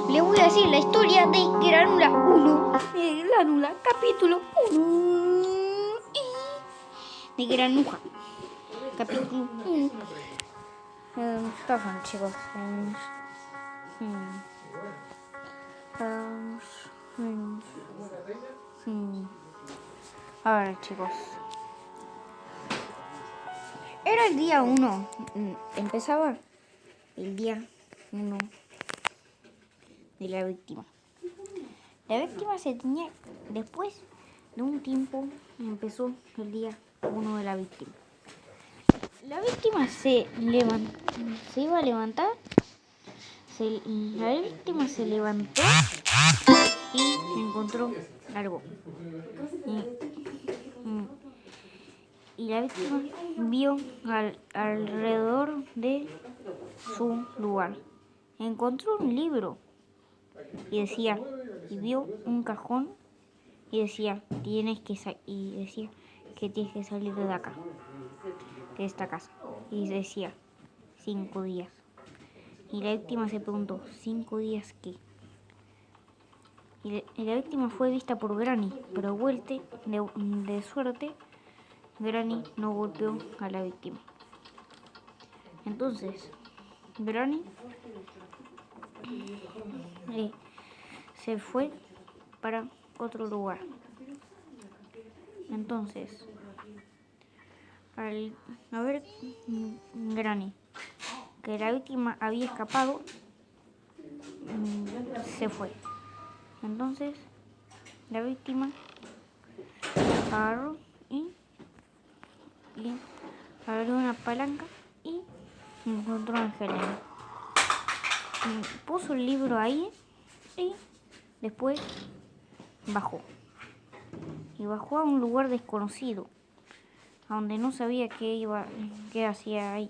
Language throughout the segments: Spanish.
le voy a decir la historia de Granula 1. De Granula, capítulo 1. De Granuja, capítulo 1. Perdón, chicos. A ver, chicos. Era el día 1. Empezaba el día 1 de la víctima. La víctima se tenía... Después de un tiempo empezó el día 1 de la víctima. La víctima se iba a levantar. La víctima se levantó y encontró algo. Y la víctima vio alrededor de su lugar. Encontró un libro y vio un cajón y decía que tienes que salir de acá, de esta casa. Y decía 5 días. Y la víctima se preguntó, ¿5 días qué? Y la víctima fue vista por Granny, pero de suerte Granny no golpeó a la víctima. Entonces Granny se fue para otro lugar. Entonces, al ver Granny que la víctima había escapado, se fue. Entonces la víctima agarró y abrió una palanca y encontró a Angelina. Puso el libro ahí y después bajó. Y bajó a un lugar desconocido, a donde no sabía qué hacía ahí.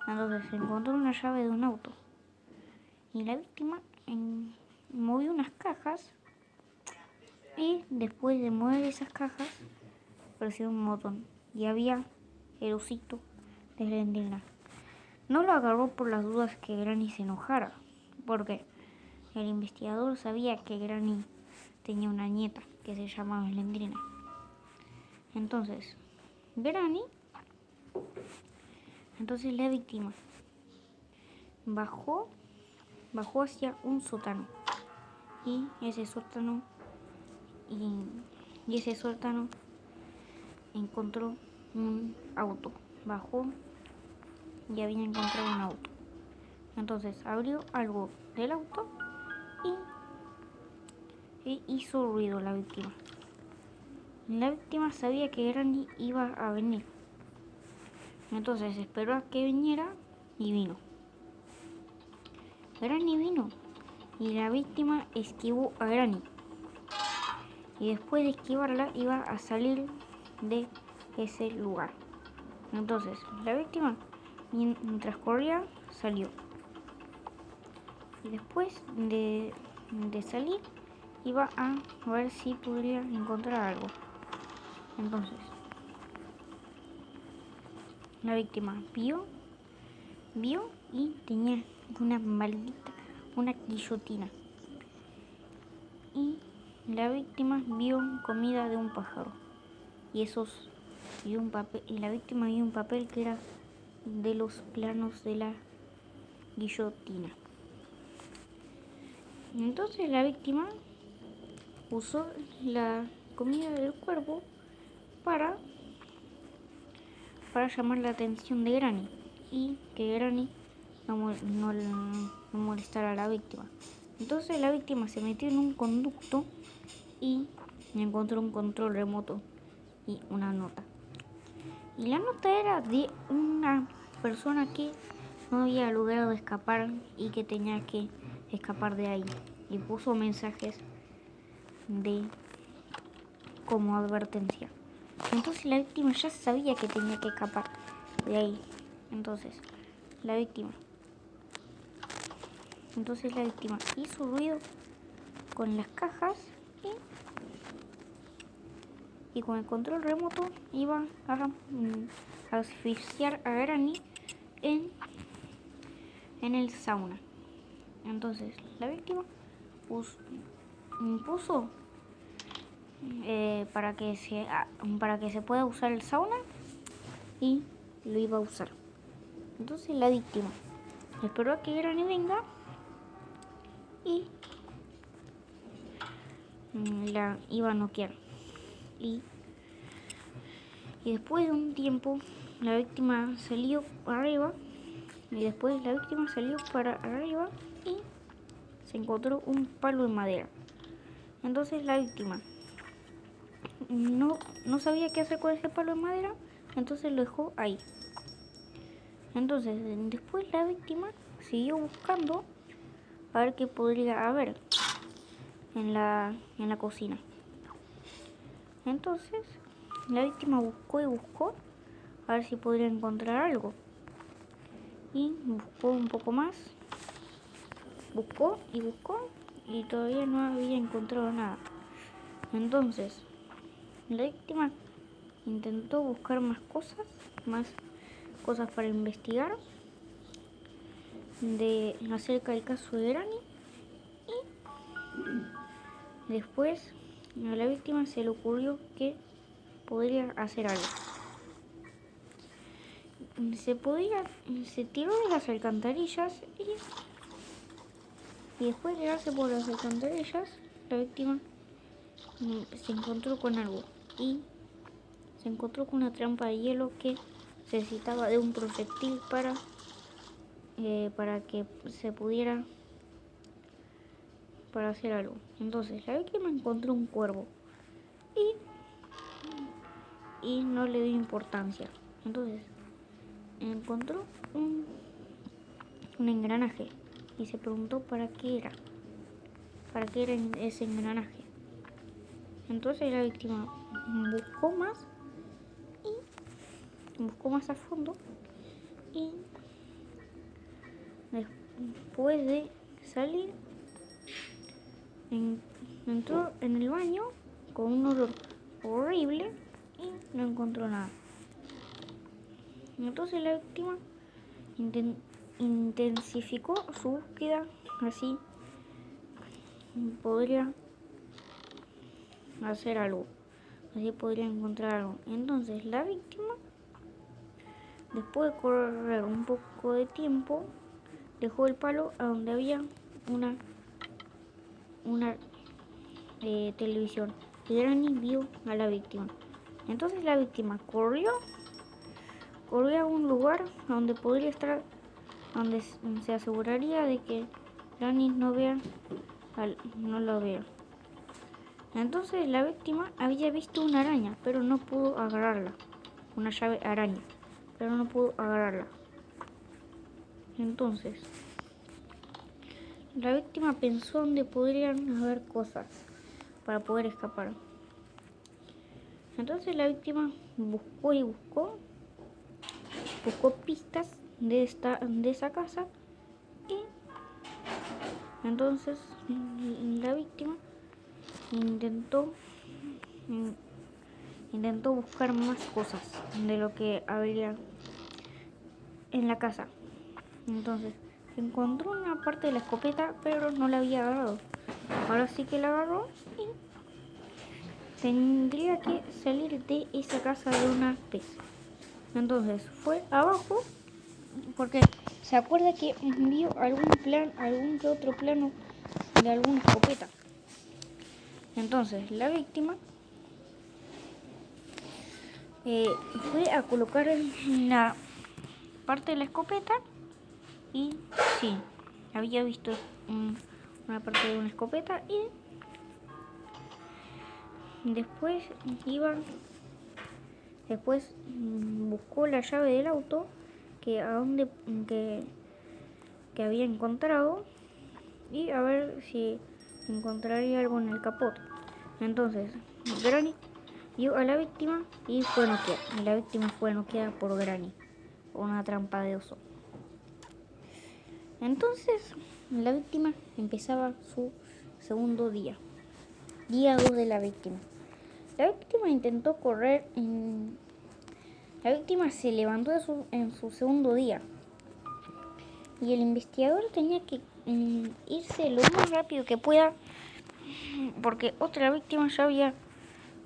Entonces encontró una llave de un auto. Y la víctima movió unas cajas. Y después de mover esas cajas, presionó un botón. Y había el osito de Slendrina. No lo agarró por las dudas que Granny se enojara, porque el investigador sabía que Granny tenía una nieta que se llamaba Slendrina. Entonces la víctima bajó hacia un sótano. Y ese sótano encontró un auto. Bajó y había encontrado un auto. Entonces abrió algo del auto y hizo ruido la víctima. La víctima sabía que Granny iba a venir. Entonces esperó a que viniera y vino. Granny vino y la víctima esquivó a Granny. Y después de esquivarla iba a salir de ese lugar. Entonces la víctima, mientras corría, salió. Y después de salir, iba a ver si podría encontrar algo. Entonces la víctima vio y tenía una guillotina. Y la víctima vio comida de un pájaro. Y la víctima vio un papel que era de los planos de la guillotina. Entonces la víctima usó la comida del cuervo para llamar la atención de Granny y que Granny no molestara a la víctima. Entonces la víctima se metió en un conducto y encontró un control remoto y una nota. Y la nota era de una persona que no había logrado escapar y que tenía que escapar de ahí. Y puso mensajes como advertencia. Entonces la víctima ya sabía que tenía que escapar de ahí. Entonces la víctima hizo ruido con las cajas y con el control remoto iba a asfixiar a Granny en el sauna. Entonces la víctima puso para que se pueda usar el sauna y lo iba a usar. Entonces la víctima esperó a que Granny venga y la iba a noquear. Y después de un tiempo la víctima salió arriba y después la víctima salió para arriba y se encontró un palo de madera. Entonces la víctima no sabía qué hacer con ese palo de madera, entonces lo dejó ahí. Entonces después la víctima siguió buscando a ver qué podría haber en la cocina. Entonces la víctima buscó y buscó a ver si podría encontrar algo. Y buscó un poco más. Buscó y todavía no había encontrado nada. Entonces la víctima intentó buscar más cosas para investigar acerca del caso de Granny. Y después a la víctima se le ocurrió que podría hacer algo. Se tiró de las alcantarillas y después de tirarse por las alcantarillas, la víctima se encontró con algo y se encontró con una trampa de hielo que necesitaba de un proyectil para que se pudiera para hacer algo. Entonces la víctima encontró un cuervo y no le dio importancia. Entonces encontró un engranaje y se preguntó para qué era ese engranaje. Entonces la víctima buscó más a fondo y después de salir entró en el baño con un olor horrible y no encontró nada. Entonces la víctima intensificó su búsqueda, así podría hacer algo, así podría encontrar algo. Entonces la víctima, después de correr un poco de tiempo, dejó el palo a donde había una televisión y Granny vio a la víctima. Entonces la víctima corrió a un lugar donde podría estar, donde se aseguraría de que Granny no lo vea. Entonces la víctima había visto una araña, pero no pudo agarrarla. Una llave araña, pero no pudo agarrarla. Entonces la víctima pensó donde podrían haber cosas para poder escapar. Entonces la víctima buscó y buscó pistas de esa casa y entonces la víctima intentó buscar más cosas de lo que había en la casa. Entonces encontró una parte de la escopeta, pero no la había agarrado. Ahora sí que la agarró y tendría que salir de esa casa de una vez. Entonces fue abajo porque se acuerda que vio algún que otro plano de alguna escopeta. Entonces la víctima fue a colocar en la parte de la escopeta y sí, había visto una parte de una escopeta y después buscó la llave del auto que había encontrado y a ver si encontraría algo en el capot. Entonces Granny vio a la víctima y fue noqueada. Y la víctima fue noqueada por Granny, una trampa de oso. Entonces la víctima empezaba su segundo día 2 de la víctima. La víctima intentó correr. La víctima se levantó en su segundo día y el investigador tenía que irse lo más rápido que pueda, porque otra víctima ya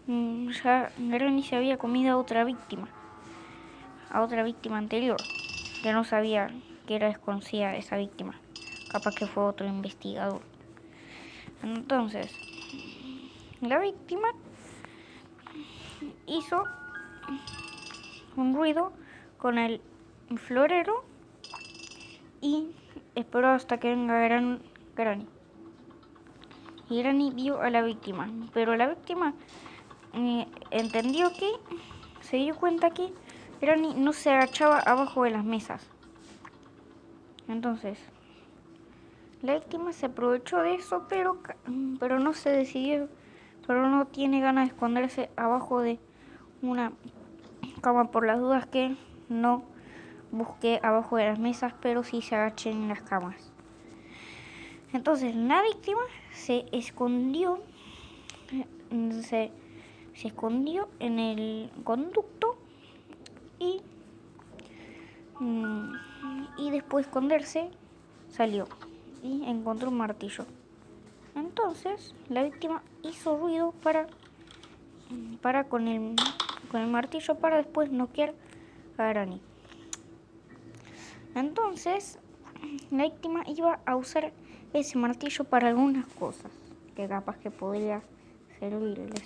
Granny se había comido a otra víctima anterior, que no sabía que era desconocida esa víctima, capaz que fue otro investigador. Entonces, la víctima hizo un ruido con el florero y esperó hasta que venga Granny. Y Granny vio a la víctima, pero la víctima se dio cuenta que Granny no se agachaba abajo de las mesas. Entonces, la víctima se aprovechó de eso, pero no tiene ganas de esconderse abajo de una cama por las dudas que no busque abajo de las mesas, pero sí se agachen en las camas. Entonces la víctima se escondió en el conducto y después de esconderse salió y encontró un martillo. Entonces la víctima hizo ruido para con el martillo para después noquear a Granny. Entonces la víctima iba a usar ese martillo para algunas cosas que capaz que podría servirles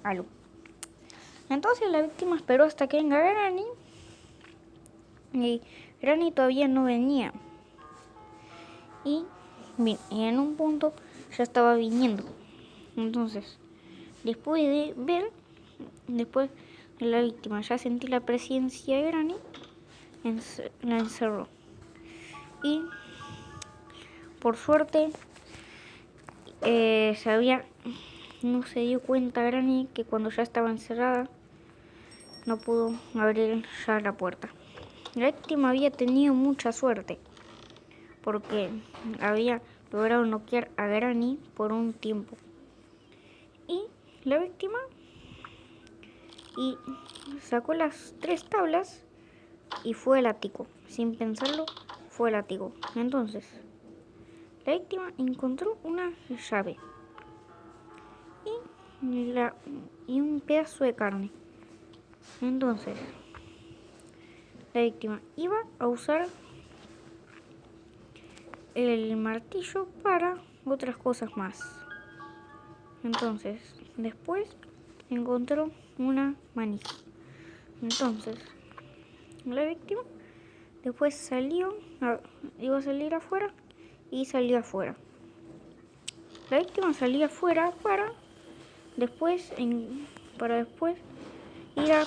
algo. Entonces la víctima esperó hasta que venga Granny y Granny todavía no venía. Y en un punto ya estaba viniendo. Entonces, después de la víctima ya sentí la presencia de Granny, la encerró. Y por suerte no se dio cuenta Granny que cuando ya estaba encerrada no pudo abrir ya la puerta. La víctima había tenido mucha suerte porque había logrado noquear a Granny por un tiempo. Y la víctima sacó las 3 tablas y fue el ático. Sin pensarlo, fue el ático. Entonces, la víctima encontró una llave y un pedazo de carne. Entonces, la víctima iba a usar el martillo para otras cosas más. Entonces, después encontró una manija. Entonces, la víctima después iba a salir afuera y salió afuera. La víctima salía afuera para después ir a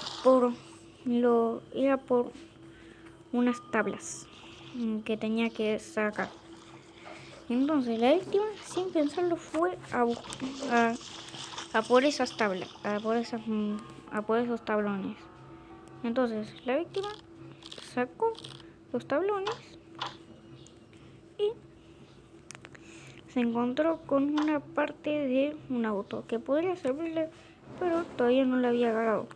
por unas tablas que tenía que sacar. Entonces la víctima, sin pensarlo, fue a por esas tablas, a por esos tablones. Entonces la víctima sacó los tablones y se encontró con una parte de un auto que podría servirle, pero todavía no la había agarrado.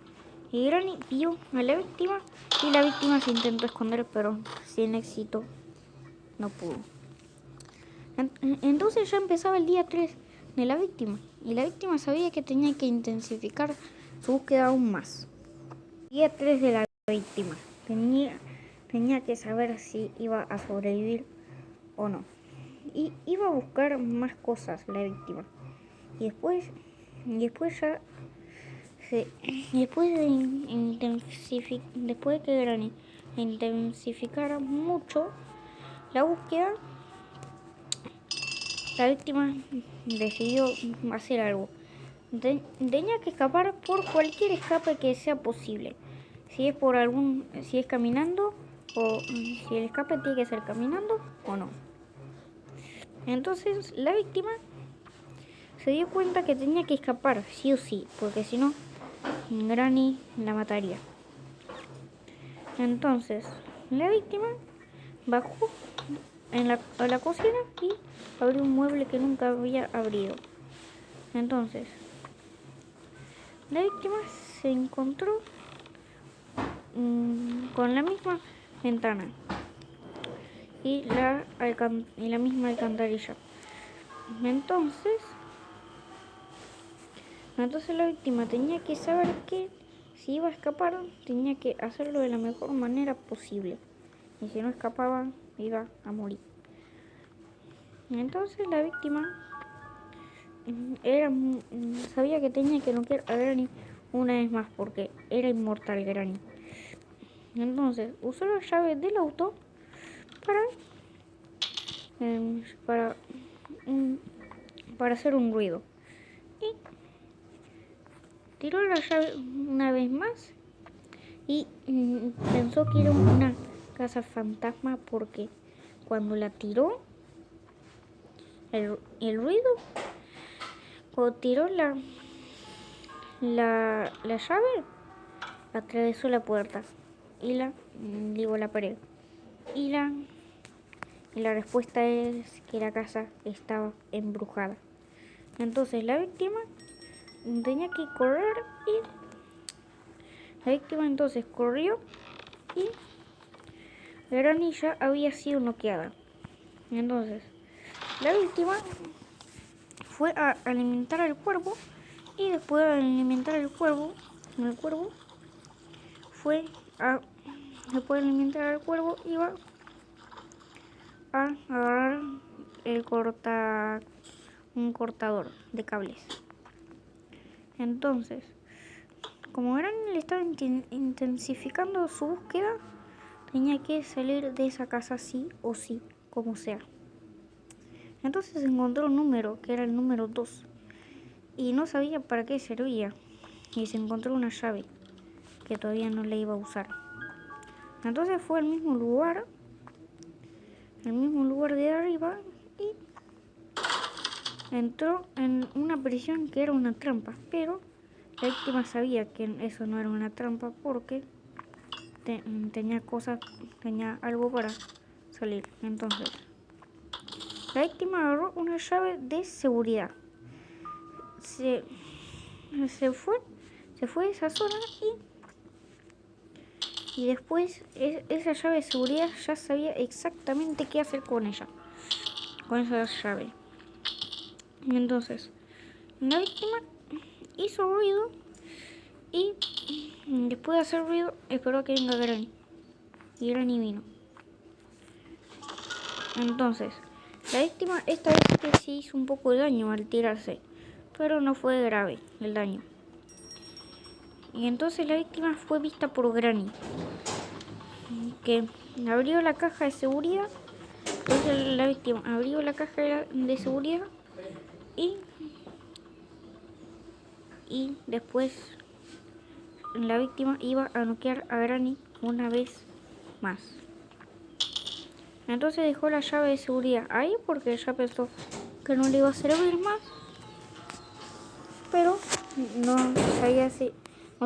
Y Granny vio a la víctima y la víctima se intentó esconder, pero sin éxito no pudo. Entonces ya empezaba el día 3 de la víctima y la víctima sabía que tenía que intensificar su búsqueda aún más. Día 3 de la víctima. Tenía que saber si iba a sobrevivir o no. Y iba a buscar más cosas la víctima. Y después de que Granny intensificara mucho la búsqueda, la víctima decidió hacer algo. Tenía que escapar por cualquier escape que sea posible. Si es caminando, o si el escape tiene que ser caminando o no. Entonces la víctima se dio cuenta que tenía que escapar, sí o sí, porque si no, Granny la mataría. Entonces la víctima bajó a la cocina y abrió un mueble que nunca había abrido. Entonces la víctima se encontró con la misma ventana y la misma alcantarilla. Entonces la víctima tenía que saber que si iba a escapar tenía que hacerlo de la mejor manera posible, y si no escapaba iba a morir. Entonces la víctima sabía que tenía que noquear a Granny una vez más porque era inmortal Granny. Entonces usó la llave del auto para hacer un ruido, y tiró la llave una vez más y pensó que era una casa fantasma porque cuando la tiró el ruido, cuando tiró la llave, atravesó la puerta y la pared, y la respuesta es que la casa estaba embrujada. Entonces la víctima tenía que correr, y la víctima entonces corrió, y Granny ya había sido noqueada. Entonces la víctima fue a alimentar al cuervo, y después de alimentar al cuervo, iba a agarrar un cortador de cables. Entonces, como Granny le estaba intensificando su búsqueda, tenía que salir de esa casa sí o sí, como sea. Entonces encontró un número, que era el número 2, y no sabía para qué servía, y se encontró una llave que todavía no le iba a usar. Entonces fue al mismo lugar de arriba, y entró en una prisión que era una trampa, pero la víctima sabía que eso no era una trampa porque tenía algo para salir. Entonces la víctima agarró una llave de seguridad, se fue de esa zona, y después esa llave de seguridad ya sabía exactamente qué hacer con esa llave. Entonces la víctima hizo ruido, y después de hacer ruido esperó a que venga Granny, y Granny vino. Entonces la víctima esta vez sí hizo un poco de daño al tirarse, pero no fue grave el daño. Y entonces la víctima fue vista por Granny, que abrió la caja de seguridad. Entonces la víctima abrió la caja de seguridad, y después la víctima iba a noquear a Granny una vez más. Entonces dejó la llave de seguridad ahí porque ya pensó que no le iba a servir más, pero no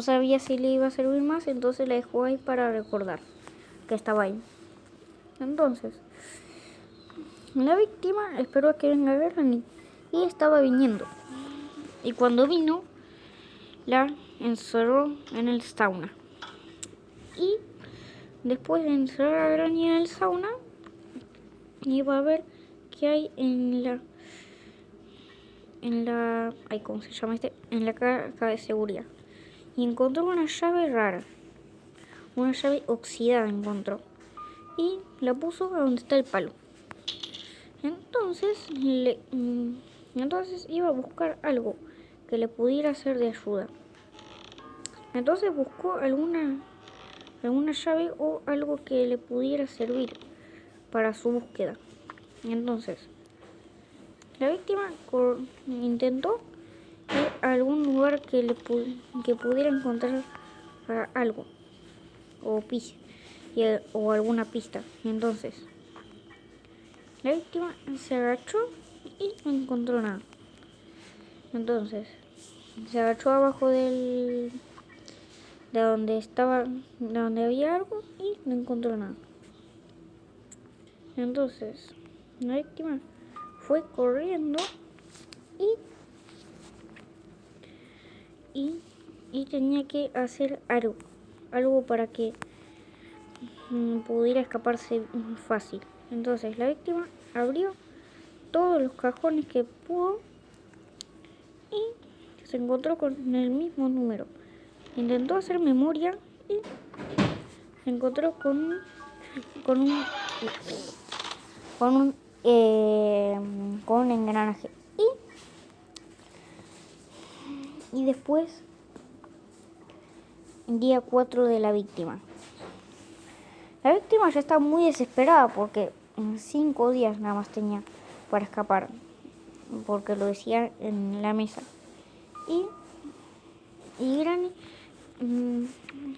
sabía si le iba a servir más, entonces la dejó ahí para recordar que estaba ahí. Entonces la víctima esperó a que venga Granny, y estaba viniendo, y cuando vino la encerró en el sauna, y después de encerrar a Granny en el sauna iba a ver qué hay en la ¿cómo se llama en la caja de seguridad, y encontró una llave rara, una llave oxidada encontró, y la puso a donde está el palo. Entonces iba a buscar algo que le pudiera ser de ayuda. Entonces buscó alguna llave o algo que le pudiera servir para su búsqueda. Entonces la víctima intentó ir a algún lugar que pudiera encontrar algo o alguna pista. Entonces la víctima se agachó y no encontró nada. Entonces se agachó abajo de donde había algo, y no encontró nada. Entonces la víctima fue corriendo, y tenía que hacer algo para que pudiera escaparse fácil. Entonces la víctima abrió todos los cajones que pudo y se encontró con el mismo número. Intentó hacer memoria y se encontró con un engranaje. Y después, día 4 de la víctima. La víctima ya estaba muy desesperada porque en 5 días nada más tenía para escapar, porque lo decía en la mesa. Y Granny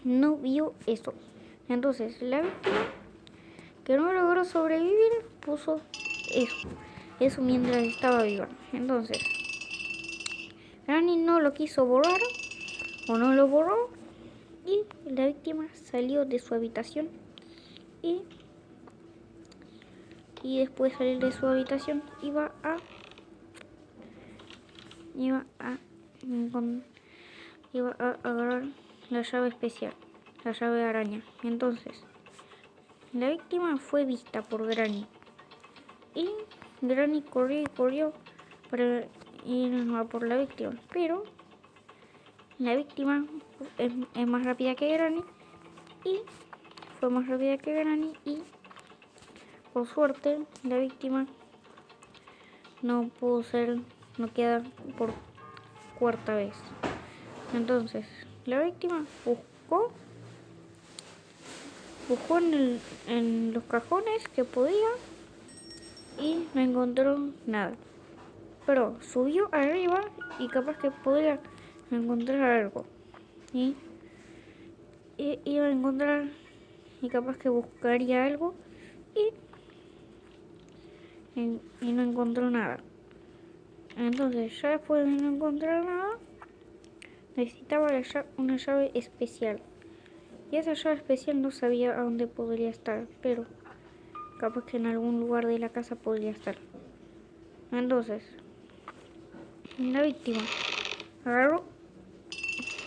no vio eso. Entonces la víctima, que no logró sobrevivir, puso eso mientras estaba viva. Entonces Granny no lo quiso borrar o no lo borró y la víctima salió de su habitación y después de salir de su habitación iba a agarrar la llave especial, la llave araña. Entonces la víctima fue vista por Granny y Granny corrió para ir a por la víctima, pero la víctima es más rápida que Granny y fue más rápida que Granny y por suerte la víctima no queda por 4ª vez. Entonces la víctima buscó en los cajones que podía y no encontró nada, pero subió arriba y capaz que podía encontrar algo y iba a encontrar y capaz que buscaría algo y no encontró nada. Entonces ya después de no encontrar nada necesitaba una llave especial y esa llave especial no sabía a dónde podría estar, pero capaz que en algún lugar de la casa podría estar. Entonces la víctima agarró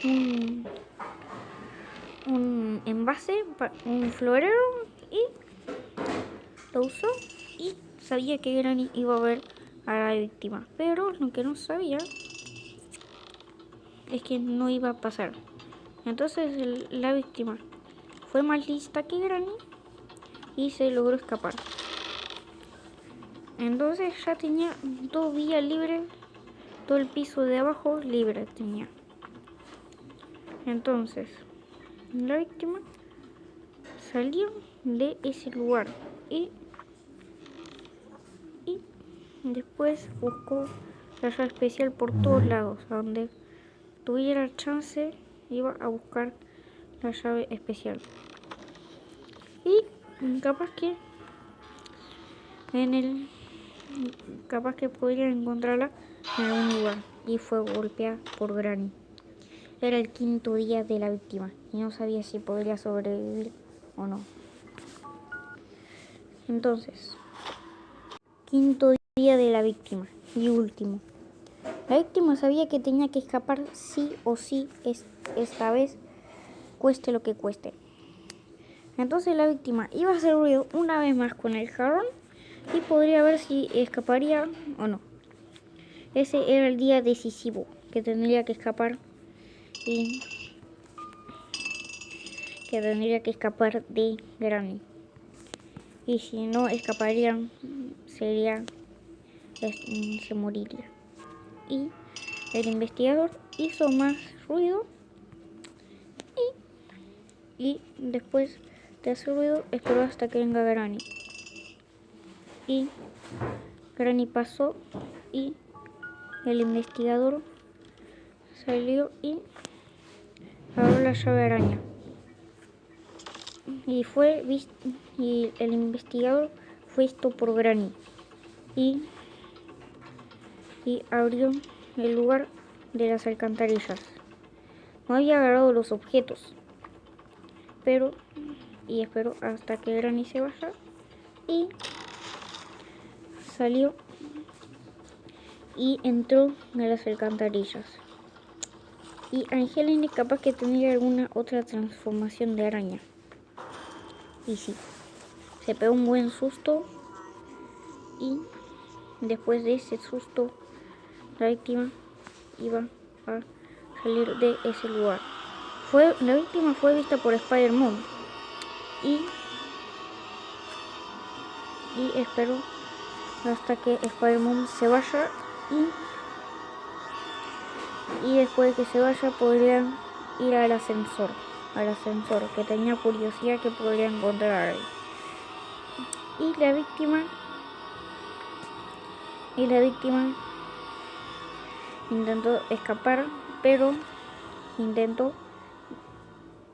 un envase, un florero y lo usó y sabía que Granny iba a ver a la víctima, pero lo que no sabía es que no iba a pasar. Entonces la víctima fue más lista que Granny y se logró escapar. Entonces ya tenía 2 vías libres, todo el piso de abajo libre tenía. Entonces la víctima salió de ese lugar y después buscó la llave especial por todos lados. A donde tuviera chance iba a buscar la llave especial y capaz que podría encontrarla en algún lugar. Y fue golpeada por Granny. Era el 5.º día de la víctima y no sabía si podría sobrevivir o no. Entonces 5.º día de la víctima y último. La víctima sabía que tenía que escapar sí o sí esta vez, cueste lo que cueste. Entonces la víctima iba a hacer ruido una vez más con el jarrón y podría ver si escaparía o no. Ese era el día decisivo que tendría que escapar y que tendría que escapar de Granny. Y si no escaparían, se moriría. Y el investigador hizo más ruido y después de hacer ruido esperó hasta que venga Granny. Y Granny pasó y el investigador salió y abrió la llave araña. Y el investigador fue visto por Granny y abrió el lugar de las alcantarillas. No había agarrado los objetos, pero esperó hasta que Granny se vaya y salió y entró a las alcantarillas. Y Angelina capaz que tendría alguna otra transformación de araña. Y sí, se pegó un buen susto y después de ese susto la víctima iba a salir de ese lugar. La víctima fue vista por Spider-Man y esperó hasta que Spider-Man se vaya y después de que se vaya podrían ir al ascensor que tenía curiosidad que podría encontrar ahí. Y la víctima intentó escapar, pero intentó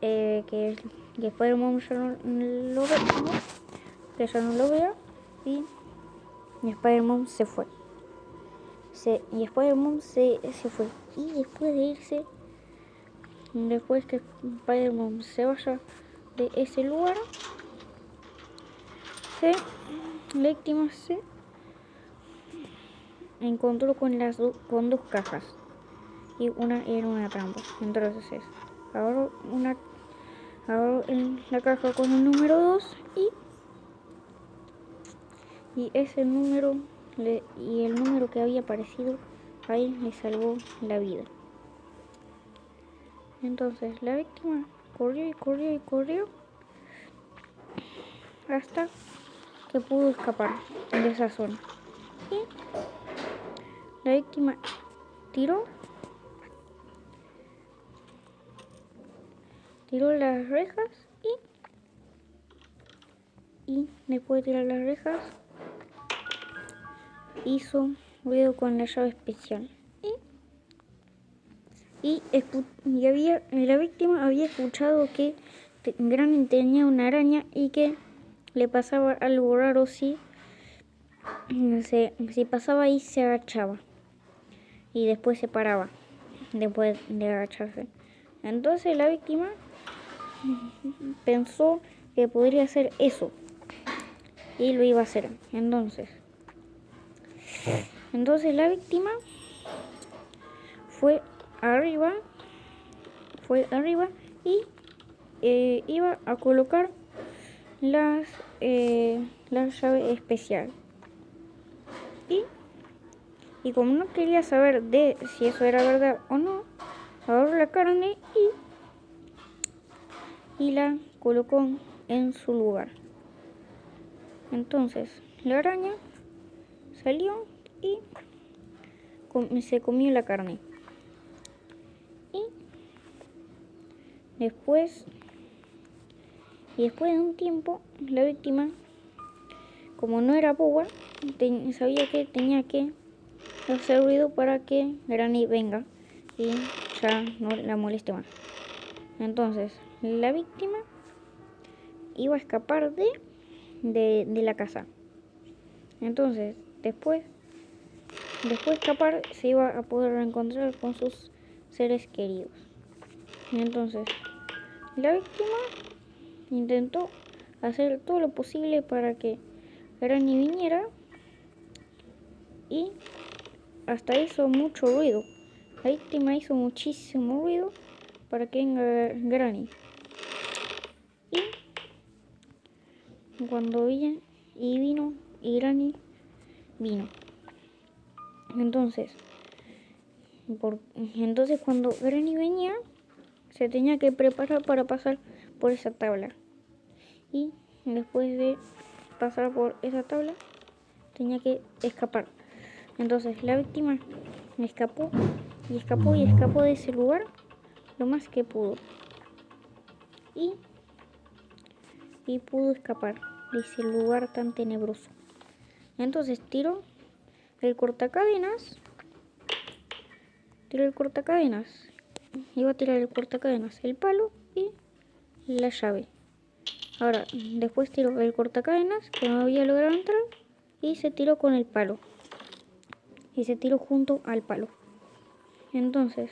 que Spider-Man ya no lo vea, y Spider-Man se fue. Spider-Man se fue. Y después de irse, después que Spider-Man se vaya de ese lugar, la víctima se encontró con dos cajas. Y una era una trampa. Entonces, ahora en la caja con el número 2 y ese número y el número que había aparecido ahí le salvó la vida. Entonces la víctima corrió y corrió y corrió hasta que pudo escapar de esa zona. Y la víctima tiró las rejas y después de tirar las rejas hizo ruido con la llave especial. La víctima había escuchado que Granny tenía una araña y que le pasaba algo raro si pasaba y se agachaba. Y después se paraba, después de agacharse. Entonces la víctima pensó que podría hacer eso. Y lo iba a hacer. Entonces la víctima fue arriba y iba a colocar la llave especial. Y como no quería saber de si eso era verdad o no, agarró la carne y la colocó en su lugar. Entonces la araña salió y se comió la carne. Y después de un tiempo, la víctima, como no era boba, sabía que tenía que hacer ruido para que Granny venga y ya no la moleste más. Entonces la víctima iba a escapar de la casa. Entonces después de escapar se iba a poder reencontrar con sus seres queridos. Entonces la víctima intentó hacer todo lo posible para que Granny viniera y hasta hizo mucho ruido. La víctima hizo muchísimo ruido para que venga Granny. Y cuando vino y Granny vino. Entonces cuando Granny venía, se tenía que preparar para pasar por esa tabla. Y después de pasar por esa tabla, tenía que escapar. Entonces la víctima escapó de ese lugar lo más que pudo. Y pudo escapar de ese lugar tan tenebroso. Entonces tiró el cortacadenas. Iba a tirar el cortacadenas, el palo y la llave. Ahora, después tiró el cortacadenas, que no había logrado entrar, y se tiró con el palo. Y se tiró junto al palo. Entonces,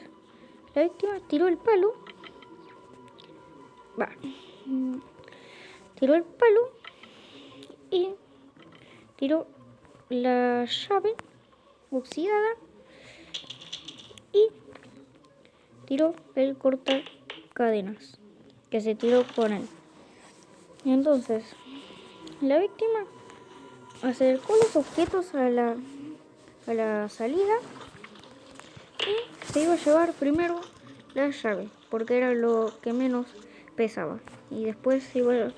la víctima tiró el palo. Tiró el palo y tiró la llave oxidada y tiró el cortacadenas, que se tiró con él. Y entonces la víctima acercó los objetos a la salida y se iba a llevar primero la llave, porque era lo que menos pesaba, y después se iba a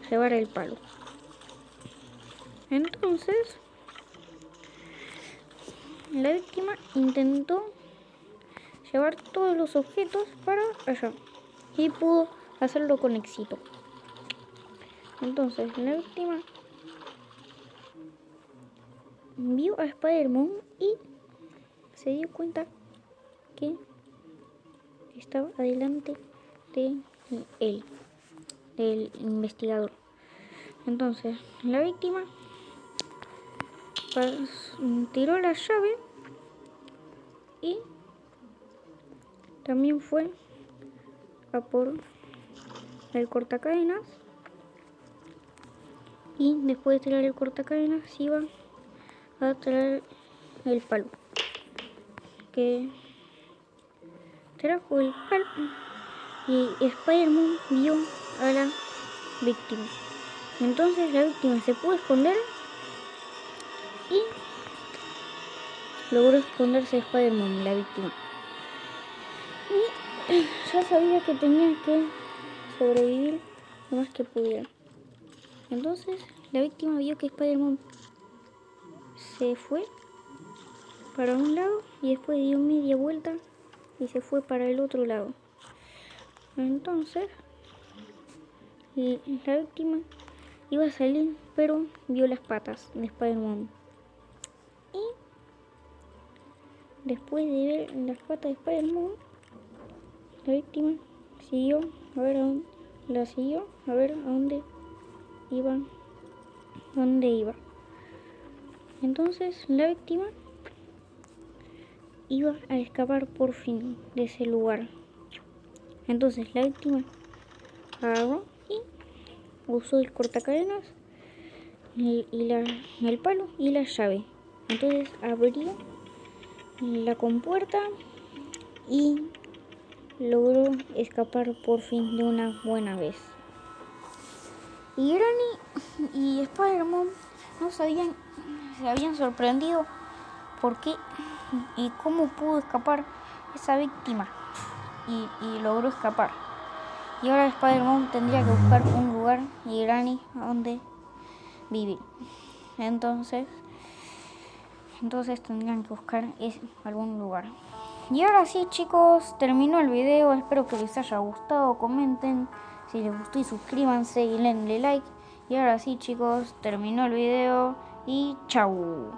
llevar el palo. Entonces la víctima intentó llevar todos los objetos para allá y pudo hacerlo con éxito. Entonces la víctima vio a Spider-Man y se dio cuenta que estaba adelante de él, del investigador. Entonces la víctima tiró la llave y también fue a por el cortacadenas, y después de tirar el cortacadenas iba a traer el palo, que trajo el palo, y Spider-Man vio a la víctima. Entonces la víctima se pudo esconder y logró esconderse Spider-Man, la víctima. Y ya sabía que tenía que sobrevivir lo más que pudiera. Entonces la víctima vio que Spider-Man se fue para un lado y después dio media vuelta y se fue para el otro lado. Entonces la víctima iba a salir, pero vio las patas de Spider-Man. Y después de ver las patas de Spider-Man, la víctima siguió a ver a dónde iba. Entonces la víctima iba a escapar por fin de ese lugar. Entonces la víctima agarró y usó el cortacadenas, el palo y la llave. Entonces abrió la compuerta y logró escapar por fin de una buena vez. Y Granny y Spider-Man se habían sorprendido por qué y cómo pudo escapar esa víctima, y logró escapar. Y ahora Spider-Man tendría que buscar un lugar y Granny a donde vivir. Entonces tendrían que buscar algún lugar. Y ahora sí, chicos, terminó el video. Espero que les haya gustado. Comenten si les gustó y suscríbanse y denle like. Y ahora sí, chicos, terminó el video y chau.